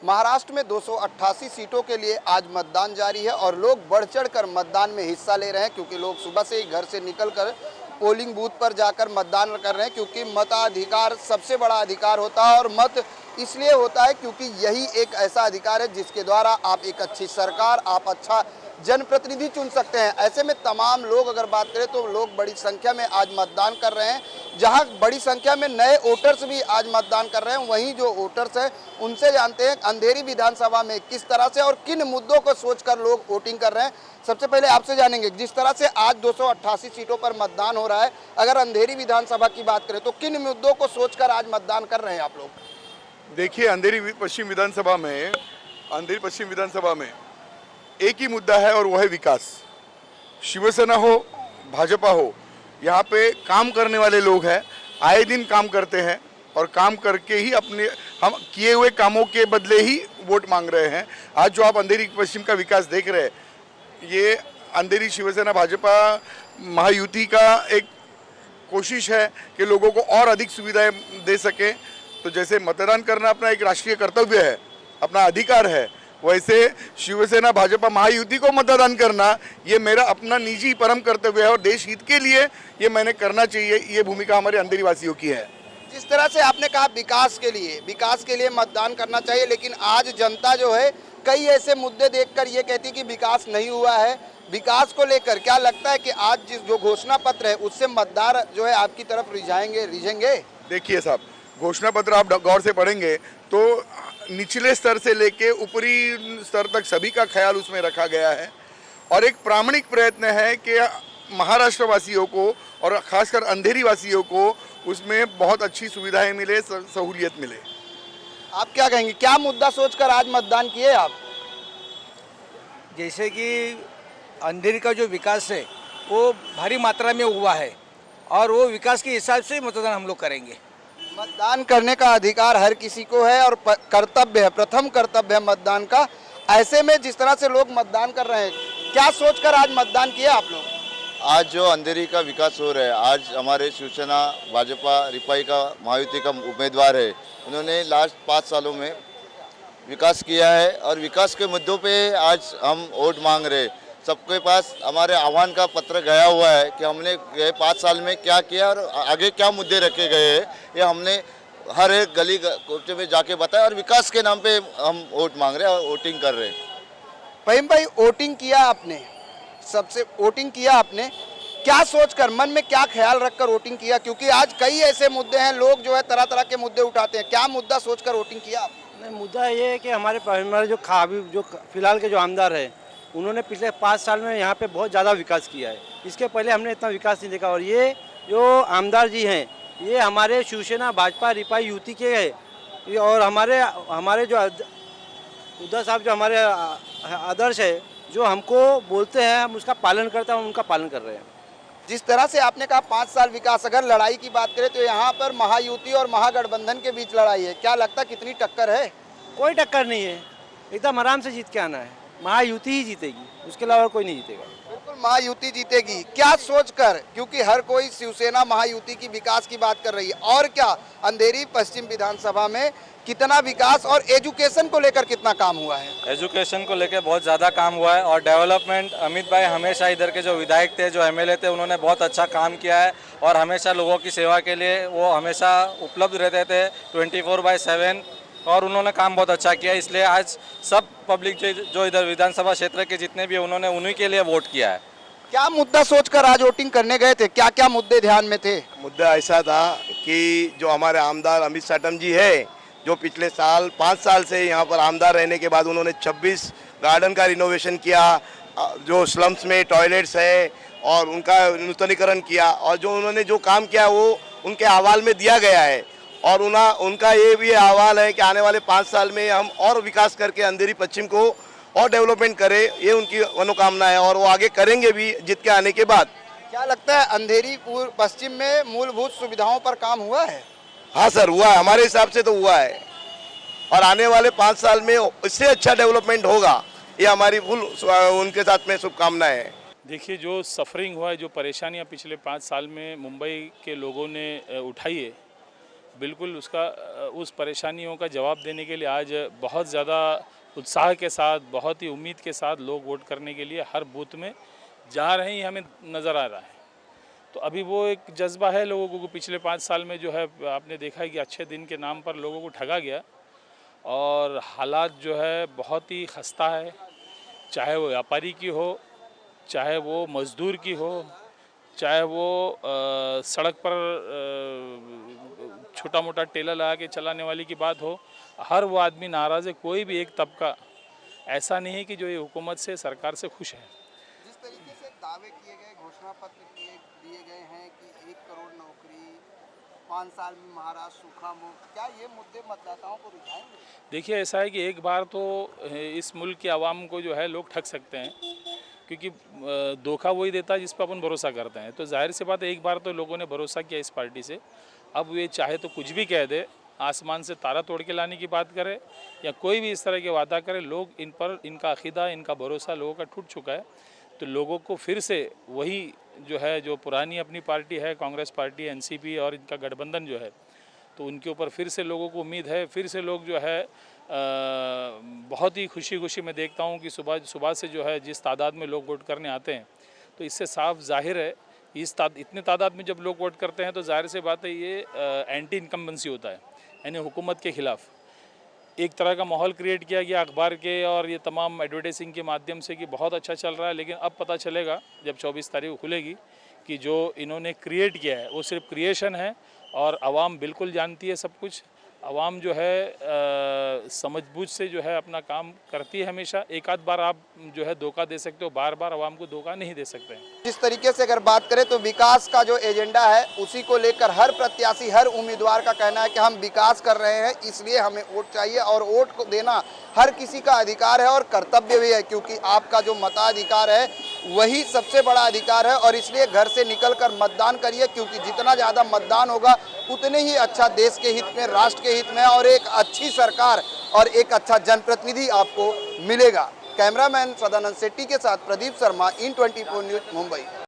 महाराष्ट्र में 288 सीटों के लिए आज मतदान जारी है और लोग बढ़ चढ़कर मतदान में हिस्सा ले रहे हैं, क्योंकि लोग सुबह से ही घर से निकलकर पोलिंग बूथ पर जाकर मतदान कर रहे हैं। क्योंकि मताधिकार सबसे बड़ा अधिकार होता है और मत इसलिए होता है क्योंकि यही एक ऐसा अधिकार है जिसके द्वारा आप एक अच्छी सरकार, आप अच्छा जनप्रतिनिधि चुन सकते हैं। ऐसे में तमाम लोग अगर बात करें तो लोग बड़ी संख्या में आज मतदान कर रहे हैं। जहां बड़ी संख्या में नए वोटर्स भी आज मतदान कर रहे हैं, वहीं जो वोटर्स हैं उनसे जानते हैं अंधेरी विधानसभा में किस तरह से और किन मुद्दों को सोचकर लोग वोटिंग कर रहे हैं। सबसे पहले आपसे जानेंगे, जिस तरह से आज 288 सीटों पर मतदान हो रहा है, अगर अंधेरी विधानसभा की बात करें तो किन मुद्दों को सोचकर आज मतदान कर रहे हैं आप लोग? देखिए, अंधेरी पश्चिम विधानसभा में एक ही मुद्दा है और वह है विकास। शिवसेना हो, भाजपा हो, यहाँ पे काम करने वाले लोग हैं, आए दिन काम करते हैं और काम करके ही अपने हम किए हुए कामों के बदले ही वोट मांग रहे हैं। आज जो आप अंधेरी पश्चिम का विकास देख रहे हैं, ये अंधेरी शिवसेना भाजपा महायुति का एक कोशिश है कि लोगों को और अधिक सुविधाएं दे सके। तो जैसे मतदान करना अपना एक राष्ट्रीय कर्तव्य है, अपना अधिकार है, वैसे शिवसेना भाजपा महायुति को मतदान करना ये मेरा अपना निजी परम कर्तव्य है और देश हित के लिए ये मैंने करना चाहिए। ये भूमिका हमारे अंधेरी वासियों की है। जिस तरह से आपने कहा विकास के लिए मतदान करना चाहिए, लेकिन आज जनता जो है कई ऐसे मुद्दे देखकर ये कहती कि विकास नहीं हुआ है। विकास को लेकर क्या लगता है कि आज जो घोषणा पत्र है उससे मतदार जो है आपकी तरफ रिझेंगे? देखिए साहब, घोषणा पत्र आप गौर से पढ़ेंगे तो निचले स्तर से लेके ऊपरी स्तर तक सभी का ख्याल उसमें रखा गया है और एक प्रामाणिक प्रयत्न है कि महाराष्ट्र वासियों को और खासकर अंधेरी वासियों को उसमें बहुत अच्छी सुविधाएं मिले, सहूलियत मिले। आप क्या कहेंगे, क्या मुद्दा सोचकर आज मतदान किए आप? जैसे कि अंधेरी का जो विकास है वो भारी मात्रा में हुआ है और वो विकास के हिसाब से मतदान हम लोग करेंगे। मतदान करने का अधिकार हर किसी को है और कर्तव्य है, प्रथम कर्तव्य है मतदान का। ऐसे में जिस तरह से लोग मतदान कर रहे हैं, क्या सोचकर आज मतदान किया आप लोग? आज जो अंधेरी का विकास हो रहा है, आज हमारे शिवसेना भाजपा रिपाई का महायुति का उम्मीदवार है, उन्होंने लास्ट 5 सालों में विकास किया है और विकास के मुद्दों पे आज हम वोट मांग रहे हैं। सबके पास हमारे आह्वान का पत्र गया हुआ है कि हमने गए 5 साल में क्या किया और आगे क्या मुद्दे रखे गए हैं, ये हमने हर एक गली कोटे में जाके बताया और विकास के नाम पे हम वोट मांग रहे हैं और वोटिंग कर रहे हैं। फहीम भाई, वोटिंग किया आपने, क्या सोचकर, मन में क्या ख्याल रखकर वोटिंग किया? क्योंकि आज कई ऐसे मुद्दे हैं, लोग जो है तरह तरह के मुद्दे उठाते हैं, क्या मुद्दा सोचकर वोटिंग किया आप? नहीं, मुद्दा ये है कि हमारे जो फिलहाल के जो आमदार है उन्होंने पिछले 5 साल में यहाँ पे बहुत ज़्यादा विकास किया है। इसके पहले हमने इतना विकास नहीं देखा और ये जो आमदार जी हैं ये हमारे शिवसेना भाजपा रिपाई युति के हैं और हमारे जो उद्धव साहब जो हमारे आदर्श है, जो हमको बोलते हैं हम उसका पालन करते हैं, हम उनका पालन कर रहे हैं। जिस तरह से आपने कहा 5 साल विकास, अगर लड़ाई की बात करें तो यहाँ पर महायुति और महागठबंधन के बीच लड़ाई है, क्या लगता है कितनी टक्कर है? कोई टक्कर नहीं है, एकदम आराम से जीत के आना है। महायुति ही जीतेगी, उसके अलावा कोई नहीं जीतेगा। बिल्कुल महायुति जीतेगी। क्या सोचकर, क्योंकि हर कोई शिवसेना महायुति की विकास की बात कर रही है, और क्या अंधेरी पश्चिम विधानसभा में कितना विकास और एजुकेशन को लेकर कितना काम हुआ है? एजुकेशन को लेकर बहुत ज़्यादा काम हुआ है और डेवलपमेंट, अमित भाई हमेशा इधर के जो विधायक थे, जो एमएलए थे, उन्होंने बहुत अच्छा काम किया है और हमेशा लोगों की सेवा के लिए वो हमेशा उपलब्ध रहते थे 24/7 और उन्होंने काम बहुत अच्छा किया। इसलिए आज सब पब्लिक जो इधर विधानसभा क्षेत्र के जितने भी, उन्होंने उन्हीं के लिए वोट किया है। क्या मुद्दा सोचकर आज वोटिंग करने गए थे, क्या क्या मुद्दे ध्यान में थे? मुद्दा ऐसा था कि जो हमारे आमदार अमित साटम जी है, जो पिछले 5 साल से यहाँ पर आमदार रहने के बाद उन्होंने 26 गार्डन का रिनोवेशन किया, जो स्लम्स में टॉयलेट्स है और उनका नूतनीकरण किया और जो उन्होंने जो काम किया वो उनके अहवाल में दिया गया है और उनका ये भी अहवाल है कि आने वाले 5 साल में हम और विकास करके अंधेरी पश्चिम को और डेवलपमेंट करें, ये उनकी मनोकामना है और वो आगे करेंगे भी जीत के आने के बाद। क्या लगता है अंधेरी पश्चिम में मूलभूत सुविधाओं पर काम हुआ है? हाँ सर, हुआ है, हमारे हिसाब से तो हुआ है और आने वाले 5 साल में इससे अच्छा डेवलपमेंट होगा, ये हमारी फुल उनके साथ में शुभकामनाएं हैं। देखिए, जो सफरिंग हुआ है, जो परेशानियां पिछले 5 साल में मुंबई के लोगों ने उठाई है, बिल्कुल उसका उस परेशानियों का जवाब देने के लिए आज बहुत ज़्यादा उत्साह के साथ, बहुत ही उम्मीद के साथ लोग वोट करने के लिए हर बूथ में जा रहे हैं, हमें नज़र आ रहा है। तो अभी वो एक जज्बा है लोगों को, पिछले 5 साल में जो है आपने देखा है कि अच्छे दिन के नाम पर लोगों को ठगा गया और हालात जो है बहुत ही खस्ता है, चाहे वो व्यापारी की हो, चाहे वो मज़दूर की हो, चाहे वो सड़क पर छोटा मोटा ठेला लगा के चलाने वाली की बात हो, हर वो आदमी नाराज़ है। कोई भी एक तबका ऐसा नहीं है कि जो ये हुकूमत से, सरकार से खुश है। जिस तरीके से दावे किए गए, घोषणा पत्र दिए गए हैं कि 1 करोड़ नौकरी, 5 साल में महाराष्ट्र सूखा मुक्त, क्या ये मुद्दे मतदाताओं को रिझाएंगे? देखिए ऐसा है कि एक बार तो इस मुल्क की आवाम को जो है लोग ठग सकते हैं, क्योंकि धोखा वही देता है जिस पर अपन भरोसा करते हैं। तो जाहिर सी बात है, एक बार तो लोगों ने भरोसा किया इस पार्टी से, अब ये चाहे तो कुछ भी कह दे, आसमान से तारा तोड़ के लाने की बात करे या कोई भी इस तरह के वादा करे, लोग इन पर, इनका अकीदा, इनका भरोसा लोगों का टूट चुका है। तो लोगों को फिर से वही जो है, जो पुरानी अपनी पार्टी है, कांग्रेस पार्टी, एनसीपी और इनका गठबंधन जो है, तो उनके ऊपर फिर से लोगों को उम्मीद है। फिर से लोग जो है बहुत ही खुशी मैं देखता हूँ कि सुबह से जो है जिस तादाद में लोग वोट करने आते हैं, तो इससे साफ जाहिर है इतने तादाद में जब लोग वोट करते हैं तो जाहिर से बात है ये एंटी इनकम्बेंसी होता है, यानी हुकूमत के ख़िलाफ़ एक तरह का माहौल क्रिएट किया गया अखबार के और ये तमाम एडवर्टाइजिंग के माध्यम से कि बहुत अच्छा चल रहा है। लेकिन अब पता चलेगा जब 24 तारीख को खुलेगी कि जो इन्होंने क्रिएट किया है वो सिर्फ क्रिएशन है और आवाम बिल्कुल जानती है सब कुछ। आवाम जो है समझबूझ से जो है अपना काम करती है हमेशा। एक आध बार आप जो है धोखा दे सकते हो, बार बार आवाम को धोखा नहीं दे सकते हैं। जिस तरीके से अगर बात करें तो विकास का जो एजेंडा है उसी को लेकर हर प्रत्याशी, हर उम्मीदवार का कहना है कि हम विकास कर रहे हैं, इसलिए हमें वोट चाहिए और वोट को देना हर किसी का अधिकार है और कर्तव्य भी है, क्योंकि आपका जो मताधिकार है वही सबसे बड़ा अधिकार है और इसलिए घर से निकलकर मतदान करिए, क्योंकि जितना ज़्यादा मतदान होगा उतने ही अच्छा देश के हित में, राष्ट्र के हित में और एक अच्छी सरकार और एक अच्छा जनप्रतिनिधि आपको मिलेगा। कैमरामैन सदानंद शेट्टी के साथ प्रदीप शर्मा, IN24 न्यूज़, मुंबई।